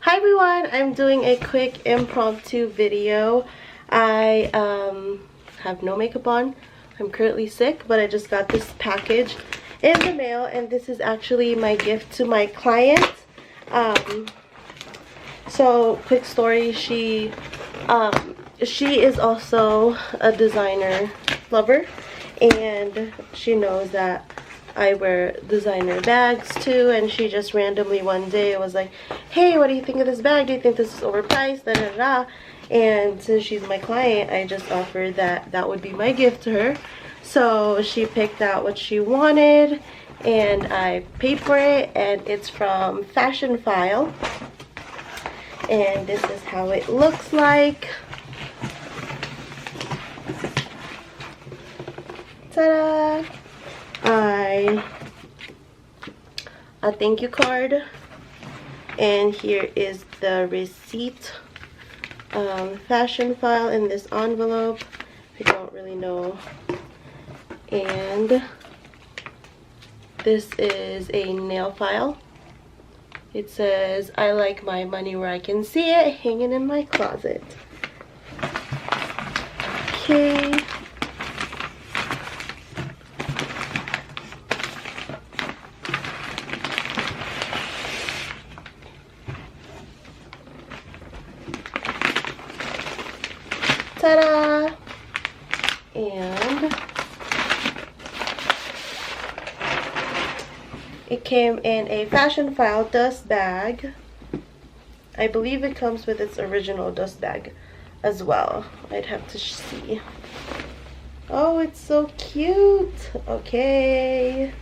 Hi everyone, I'm doing a quick impromptu video. I have no makeup on. I'm currently sick, but I just got this package in the mail, and this is actually my gift to my client. So quick story, she is also a designer lover, and she knows that I wear designer bags too, and she just randomly one day was like, hey, what do you think of this bag? Do you think this is overpriced? Da, da, da. And since she's my client, I just offered that would be my gift to her. So she picked out what she wanted, and I paid for it, and it's from Fashionphile. And this is how it looks like. Ta-da! A thank you card, and here is the receipt. Fashionphile in this envelope. I don't really know. And this is a nail file. It says, I like my money where I can see it, hanging in my closet. Okay. Ta-da! And it came in a Fashionphile dust bag. I believe it comes with its original dust bag as well. I'd have to see. Oh, it's so cute. Okay.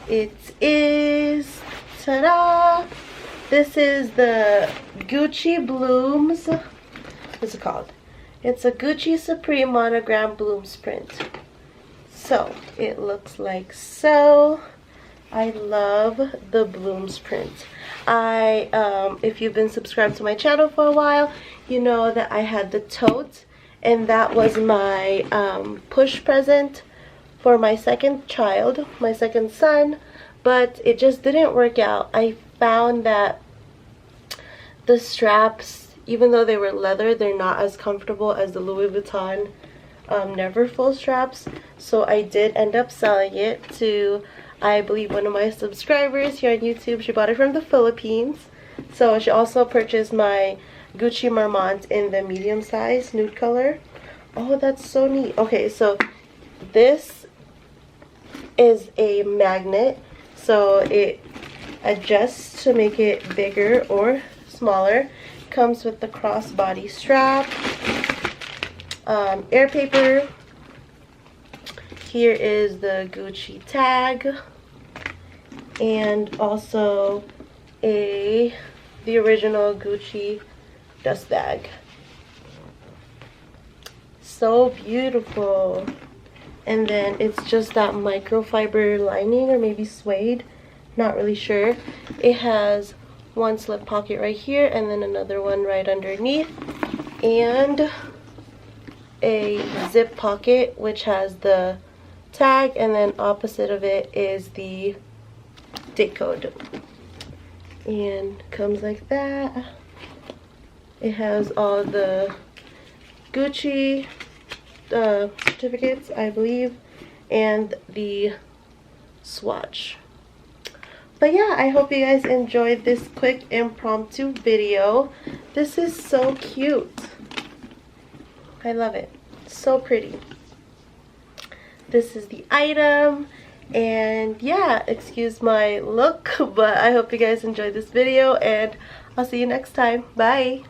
It is, ta-da! This is the Gucci Blooms. What's it called? It's a Gucci Supreme Monogram Blooms print. So it looks like so. I love the Blooms print. If you've been subscribed to my channel for a while, you know that I had the tote, and that was my push present for my second child, my second son, but it just didn't work out. I found that the straps, even though they were leather, they're not as comfortable as the Louis Vuitton Never Full straps. So I did end up selling it to, I believe, one of my subscribers here on YouTube. She bought it from the Philippines. So she also purchased my Gucci Marmont in the medium size nude color. Oh, that's so neat. Okay, so this is a magnet, so it adjusts to make it bigger or smaller. Comes with the crossbody strap, air paper. Here is the Gucci tag, and also the original Gucci dust bag. So beautiful. And then it's just that microfiber lining, or maybe suede, not really sure. It has one slip pocket right here, and then another one right underneath, and a zip pocket which has the tag, and then opposite of it is the date code, and comes like that. It has all the Gucci certificates, I believe, and the swatch. But yeah, I hope you guys enjoyed this quick impromptu video. This is so cute. I love it. So pretty. This is the item, and yeah, excuse my look, but I hope you guys enjoyed this video, and I'll see you next time. Bye.